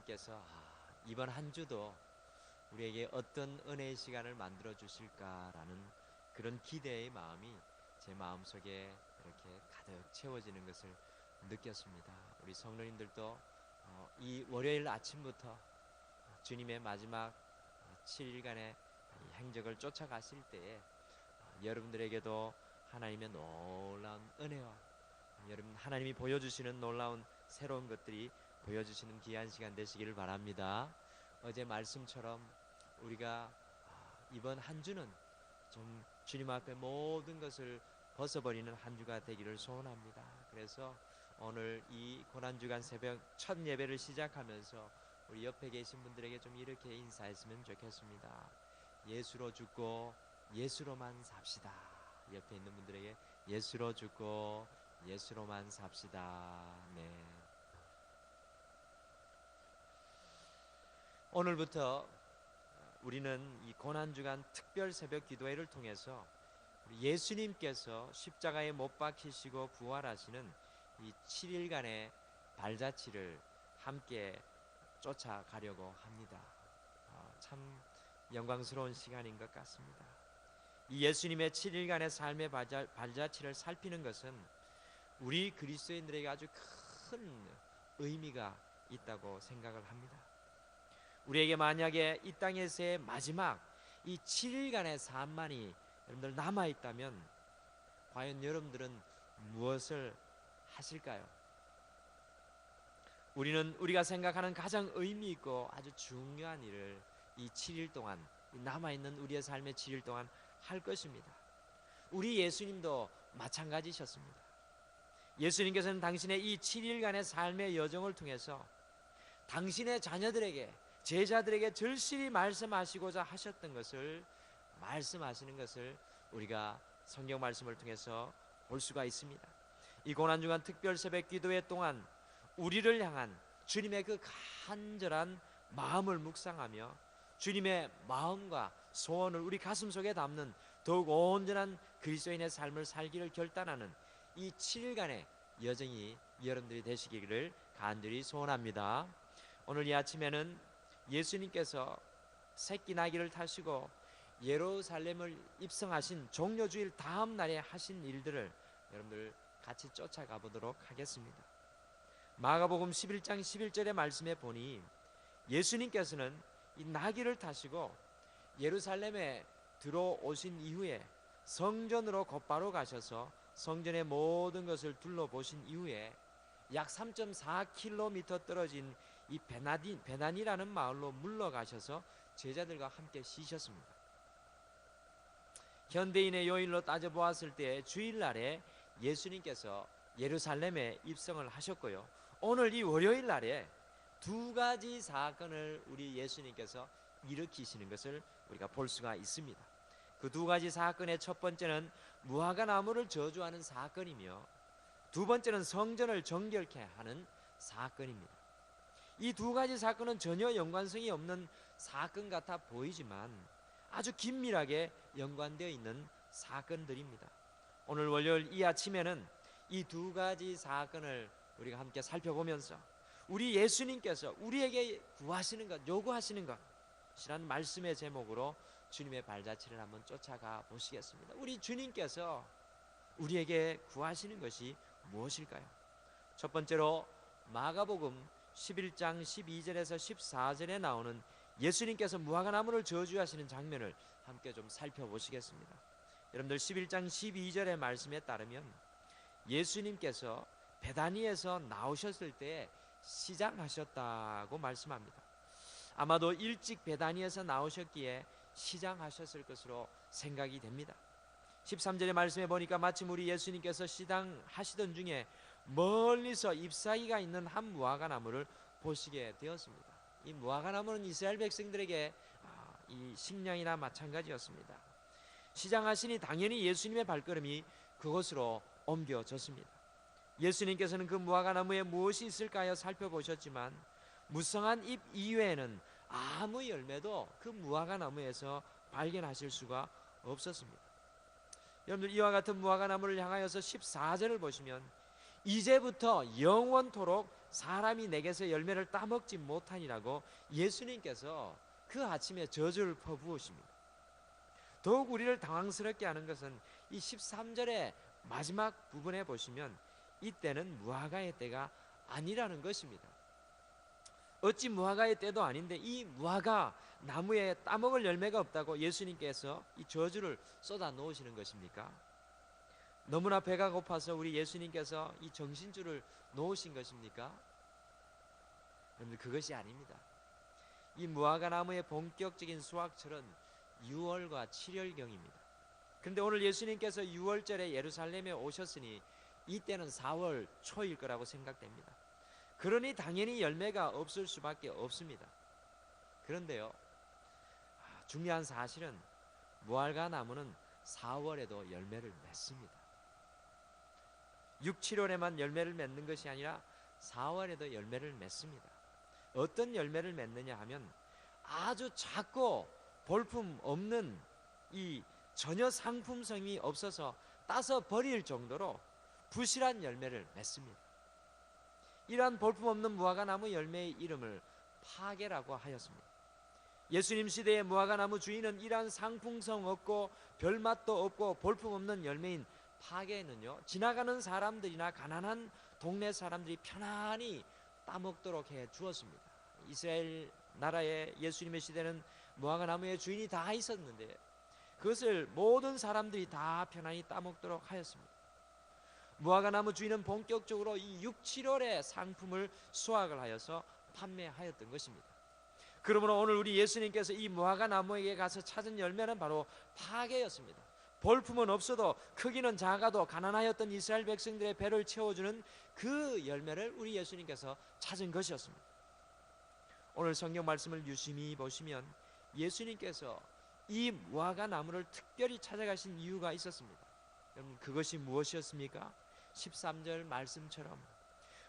하나님께서 이번 한 주도 우리에게 어떤 은혜의 시간을 만들어 주실까라는 그런 기대의 마음이 제 마음속에 이렇게 가득 채워지는 것을 느꼈습니다. 우리 성도님들도 이 월요일 아침부터 주님의 마지막 7일간의 행적을 쫓아가실 때에 여러분들에게도 하나님의 놀라운 은혜와 여러분 하나님이 보여주시는 놀라운 새로운 것들이 보여주시는 귀한 시간 되시기를 바랍니다. 어제 말씀처럼 우리가 이번 한 주는 좀 주님 앞에 모든 것을 벗어버리는 한 주가 되기를 소원합니다. 그래서 오늘 이 고난주간 새벽 첫 예배를 시작하면서 우리 옆에 계신 분들에게 좀 이렇게 인사했으면 좋겠습니다. 예수로 죽고 예수로만 삽시다. 옆에 있는 분들에게 예수로 죽고 예수로만 삽시다. 네. 오늘부터 우리는 이 고난주간 특별 새벽 기도회를 통해서 우리 예수님께서 십자가에 못 박히시고 부활하시는 이 7일간의 발자취를 함께 쫓아가려고 합니다. 참 영광스러운 시간인 것 같습니다. 이 예수님의 7일간의 삶의 발자취를 살피는 것은 우리 그리스도인들에게 아주 큰 의미가 있다고 생각을 합니다. 우리에게 만약에 이 땅에서의 마지막 이 7일간의 삶만이 여러분들 남아있다면 과연 여러분들은 무엇을 하실까요? 우리는 우리가 생각하는 가장 의미 있고 아주 중요한 일을 이 7일 동안 남아있는 우리의 삶의 7일 동안 할 것입니다. 우리 예수님도 마찬가지셨습니다. 예수님께서는 당신의 이 7일간의 삶의 여정을 통해서 당신의 자녀들에게 제자들에게 절실히 말씀하시고자 하셨던 것을 말씀하시는 것을 우리가 성경 말씀을 통해서 볼 수가 있습니다. 이 고난주간 특별 새벽 기도회 동안 우리를 향한 주님의 그 간절한 마음을 묵상하며 주님의 마음과 소원을 우리 가슴속에 담는 더욱 온전한 그리스도인의 삶을 살기를 결단하는 이 7일간의 여정이 여러분들이 되시기를 간절히 소원합니다. 오늘 이 아침에는 예수님께서 새끼 나귀를 타시고 예루살렘을 입성하신 종려주일 다음 날에 하신 일들을 여러분들 같이 쫓아가 보도록 하겠습니다. 마가복음 11장 11절의 말씀에 보니 예수님께서는 이 나귀를 타시고 예루살렘에 들어오신 이후에 성전으로 곧바로 가셔서 성전의 모든 것을 둘러보신 이후에 약 3.4km 떨어진 이 베나니라는 마을로 물러가셔서 제자들과 함께 쉬셨습니다. 현대인의 요일로 따져보았을 때 주일날에 예수님께서 예루살렘에 입성을 하셨고요, 오늘 이 월요일 날에 두 가지 사건을 우리 예수님께서 일으키시는 것을 우리가 볼 수가 있습니다. 그 두 가지 사건의 첫 번째는 무화과 나무를 저주하는 사건이며 두 번째는 성전을 정결케 하는 사건입니다. 이 두 가지 사건은 전혀 연관성이 없는 사건 같아 보이지만 아주 긴밀하게 연관되어 있는 사건들입니다. 오늘 월요일 이 아침에는 이 두 가지 사건을 우리가 함께 살펴보면서 우리 예수님께서 우리에게 구하시는 것, 요구하시는 것이라는 말씀의 제목으로 주님의 발자취를 한번 쫓아가 보시겠습니다. 우리 주님께서 우리에게 구하시는 것이 무엇일까요? 첫 번째로 마가복음 11장 12절에서 14절에 나오는 예수님께서 무화과나무를 저주하시는 장면을 함께 좀 살펴보시겠습니다. 여러분들 11장 12절의 말씀에 따르면 예수님께서 베다니에서 나오셨을 때 시장하셨다고 말씀합니다. 아마도 일찍 베다니에서 나오셨기에 시장하셨을 것으로 생각이 됩니다. 13절의 말씀에 보니까 마침 우리 예수님께서 시장하시던 중에 멀리서 잎사귀가 있는 한 무화과나무를 보시게 되었습니다. 이 무화과나무는 이스라엘 백성들에게 이 식량이나 마찬가지였습니다. 시장하시니 당연히 예수님의 발걸음이 그곳으로 옮겨졌습니다. 예수님께서는 그 무화과나무에 무엇이 있을까요? 살펴보셨지만 무성한 잎 이외에는 아무 열매도 그 무화과나무에서 발견하실 수가 없었습니다. 여러분들 이와 같은 무화과나무를 향하여서 14절을 보시면 이제부터 영원토록 사람이 내게서 열매를 따먹지 못하니라고 예수님께서 그 아침에 저주를 퍼부으십니다. 더욱 우리를 당황스럽게 하는 것은 이 13절의 마지막 부분에 보시면 이때는 무화과의 때가 아니라는 것입니다. 어찌 무화과의 때도 아닌데 이 무화과 나무에 따먹을 열매가 없다고 예수님께서 이 저주를 쏟아 놓으시는 것입니까? 너무나 배가 고파서 우리 예수님께서 이 정신줄을 놓으신 것입니까? 여러분, 그것이 아닙니다. 이 무화과 나무의 본격적인 수확철은 6월과 7월경입니다. 그런데 오늘 예수님께서 6월절에 예루살렘에 오셨으니 이때는 4월 초일 거라고 생각됩니다. 그러니 당연히 열매가 없을 수밖에 없습니다. 그런데요, 중요한 사실은 무화과 나무는 4월에도 열매를 맺습니다. 6, 7월에만 열매를 맺는 것이 아니라 4월에도 열매를 맺습니다. 어떤 열매를 맺느냐 하면 아주 작고 볼품 없는 이 전혀 상품성이 없어서 따서 버릴 정도로 부실한 열매를 맺습니다. 이러한 볼품없는 무화과 나무 열매의 이름을 파게라고 하였습니다. 예수님 시대의 무화과 나무 주인은 이러한 상품성 없고 별맛도 없고 볼품없는 열매인 파게는요, 지나가는 사람들이나 가난한 동네 사람들이 편안히 따먹도록 해 주었습니다. 이스라엘 나라의 예수님의 시대는 무화과 나무의 주인이 다 있었는데 그것을 모든 사람들이 다 편안히 따먹도록 하였습니다. 무화과 나무 주인은 본격적으로 이 6, 7월의 상품을 수확을 하여서 판매하였던 것입니다. 그러므로 오늘 우리 예수님께서 이 무화과 나무에게 가서 찾은 열매는 바로 파게였습니다. 볼품은 없어도 크기는 작아도 가난하였던 이스라엘 백성들의 배를 채워주는 그 열매를 우리 예수님께서 찾은 것이었습니다. 오늘 성경 말씀을 유심히 보시면 예수님께서 이 무화과 나무를 특별히 찾아가신 이유가 있었습니다. 여러분, 그것이 무엇이었습니까? 13절 말씀처럼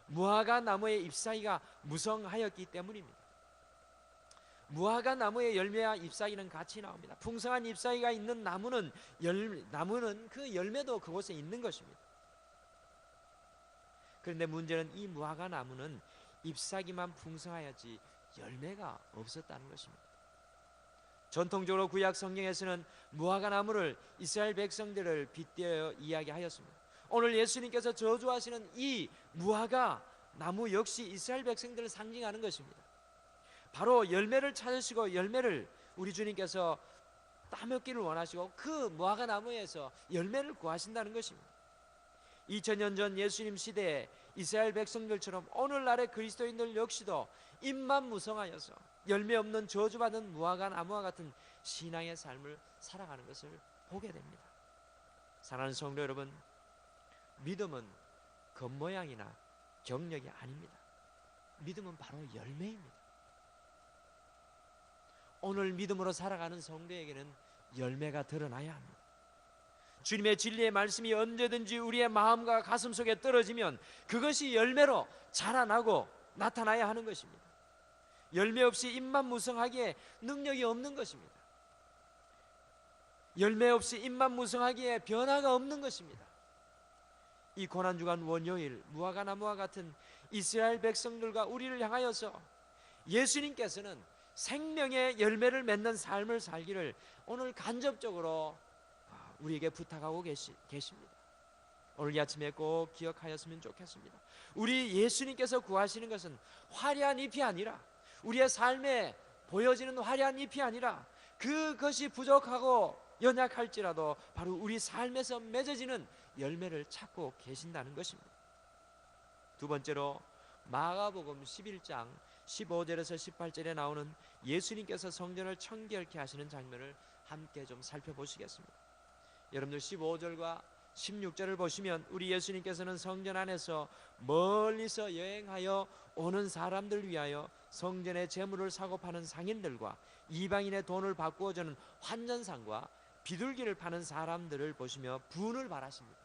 무화과 나무의 잎사귀가 무성하였기 때문입니다. 무화과 나무의 열매와 잎사귀는 같이 나옵니다. 풍성한 잎사귀가 있는 나무는 그 열매도 그곳에 있는 것입니다. 그런데 문제는 이 무화과 나무는 잎사귀만 풍성하였지 열매가 없었다는 것입니다. 전통적으로 구약 성경에서는 무화과 나무를 이스라엘 백성들을 빗대어 이야기하였습니다. 오늘 예수님께서 저주하시는 이 무화과 나무 역시 이스라엘 백성들을 상징하는 것입니다. 바로 열매를 찾으시고 열매를 우리 주님께서 따먹기를 원하시고 그 무화과 나무에서 열매를 구하신다는 것입니다. 2000년 전 예수님 시대에 이스라엘 백성들처럼 오늘날의 그리스도인들 역시도 입만 무성하여서 열매 없는 저주받은 무화과 나무와 같은 신앙의 삶을 살아가는 것을 보게 됩니다. 사랑하는 성도 여러분, 믿음은 겉모양이나 경력이 아닙니다. 믿음은 바로 열매입니다. 오늘 믿음으로 살아가는 성도에게는 열매가 드러나야 합니다. 주님의 진리의 말씀이 언제든지 우리의 마음과 가슴 속에 떨어지면 그것이 열매로 자라나고 나타나야 하는 것입니다. 열매 없이 입만 무성하기에 능력이 없는 것입니다. 열매 없이 입만 무성하기에 변화가 없는 것입니다. 이 고난주간 월요일 무화과 나무와 같은 이스라엘 백성들과 우리를 향하여서 예수님께서는 생명의 열매를 맺는 삶을 살기를 오늘 간접적으로 우리에게 부탁하고 계십니다. 오늘 이 아침에 꼭 기억하였으면 좋겠습니다. 우리 예수님께서 구하시는 것은 화려한 잎이 아니라, 우리의 삶에 보여지는 화려한 잎이 아니라, 그것이 부족하고 연약할지라도 바로 우리 삶에서 맺어지는 열매를 찾고 계신다는 것입니다. 두 번째로 마가복음 11장 15절에서 18절에 나오는 예수님께서 성전을 청결케 하시는 장면을 함께 좀 살펴보시겠습니다. 여러분들 15절과 16절을 보시면 우리 예수님께서는 성전 안에서 멀리서 여행하여 오는 사람들 위하여 성전의 재물을 사고 파는 상인들과 이방인의 돈을 바꾸어 주는 환전상과 비둘기를 파는 사람들을 보시며 분을 발하십니다.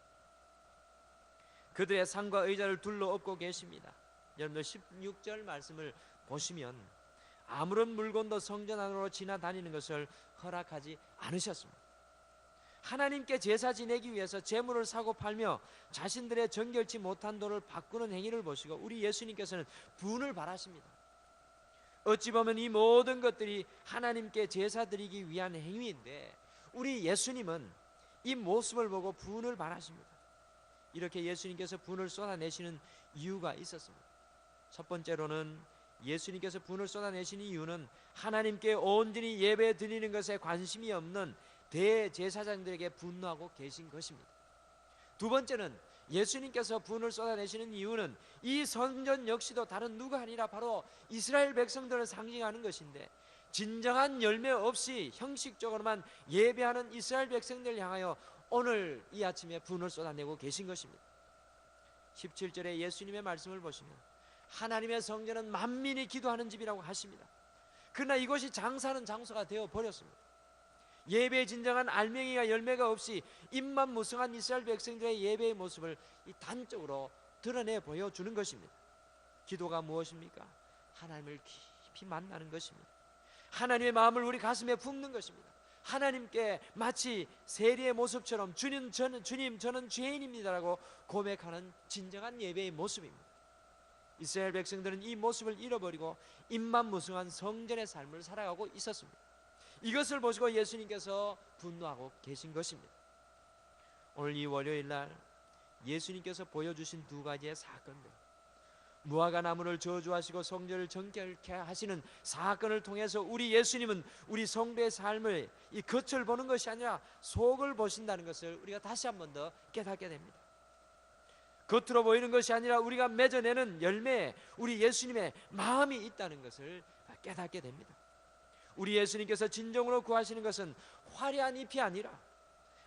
그들의 상과 의자를 둘러엎고 계십니다. 여러분들 16절 말씀을 보시면 아무런 물건도 성전 안으로 지나다니는 것을 허락하지 않으셨습니다. 하나님께 제사 지내기 위해서 재물을 사고 팔며 자신들의 정결치 못한 돈을 바꾸는 행위를 보시고 우리 예수님께서는 분을 바라십니다. 어찌 보면 이 모든 것들이 하나님께 제사 드리기 위한 행위인데 우리 예수님은 이 모습을 보고 분을 바라십니다. 이렇게 예수님께서 분을 쏟아내시는 이유가 있었습니다. 첫 번째로는 예수님께서 분을 쏟아내시는 이유는 하나님께 온전히 예배 드리는 것에 관심이 없는 대제사장들에게 분노하고 계신 것입니다. 두 번째는 예수님께서 분을 쏟아내시는 이유는 이 성전 역시도 다른 누가 아니라 바로 이스라엘 백성들을 상징하는 것인데 진정한 열매 없이 형식적으로만 예배하는 이스라엘 백성들을 향하여 오늘 이 아침에 분을 쏟아내고 계신 것입니다. 17절에 예수님의 말씀을 보시면 하나님의 성전은 만민이 기도하는 집이라고 하십니다. 그러나 이것이 장사하는 장소가 되어 버렸습니다. 예배의 진정한 알맹이가 열매가 없이 입만 무성한 이스라엘 백성들의 예배의 모습을 단적으로 드러내 보여주는 것입니다. 기도가 무엇입니까? 하나님을 깊이 만나는 것입니다. 하나님의 마음을 우리 가슴에 품는 것입니다. 하나님께 마치 세리의 모습처럼 주님 저는 죄인입니다라고 고백하는 진정한 예배의 모습입니다. 이스라엘 백성들은 이 모습을 잃어버리고 입만 무성한 성전의 삶을 살아가고 있었습니다. 이것을 보시고 예수님께서 분노하고 계신 것입니다. 오늘 이 월요일 날 예수님께서 보여주신 두 가지의 사건들, 무화과 나무를 저주하시고 성전을 정결케 하시는 사건을 통해서 우리 예수님은 우리 성도의 삶을 이 겉을 보는 것이 아니라 속을 보신다는 것을 우리가 다시 한 번 더 깨닫게 됩니다. 겉으로 보이는 것이 아니라 우리가 맺어내는 열매에 우리 예수님의 마음이 있다는 것을 깨닫게 됩니다. 우리 예수님께서 진정으로 구하시는 것은 화려한 잎이 아니라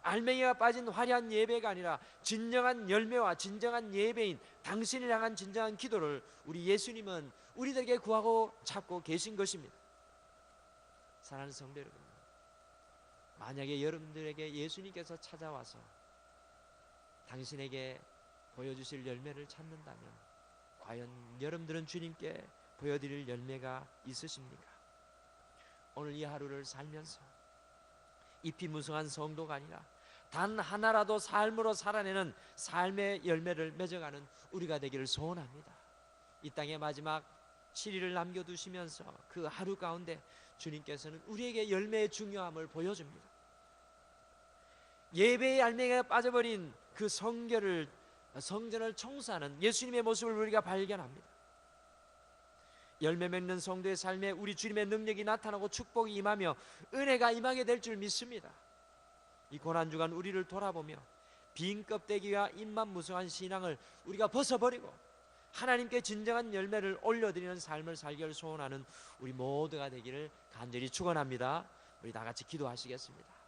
알맹이가 빠진 화려한 예배가 아니라 진정한 열매와 진정한 예배인 당신을 향한 진정한 기도를 우리 예수님은 우리들에게 구하고 찾고 계신 것입니다. 사랑하는 성도 여러분, 만약에 여러분들에게 예수님께서 찾아와서 당신에게 보여주실 열매를 찾는다면 과연 여러분들은 주님께 보여드릴 열매가 있으십니까? 오늘 이 하루를 살면서 잎이 무성한 성도가 아니라 단 하나라도 삶으로 살아내는 삶의 열매를 맺어가는 우리가 되기를 소원합니다. 이 땅의 마지막 7일을 남겨두시면서 그 하루 가운데 주님께서는 우리에게 열매의 중요함을 보여줍니다. 예배의 알맹이가 빠져버린 그 성전을 청소하는 예수님의 모습을 우리가 발견합니다. 열매 맺는 성도의 삶에 우리 주님의 능력이 나타나고 축복이 임하며 은혜가 임하게 될 줄 믿습니다. 이 고난주간 우리를 돌아보며 빈 껍데기와 입만 무성한 신앙을 우리가 벗어버리고 하나님께 진정한 열매를 올려드리는 삶을 살기를 소원하는 우리 모두가 되기를 간절히 축원합니다. 우리 다 같이 기도하시겠습니다.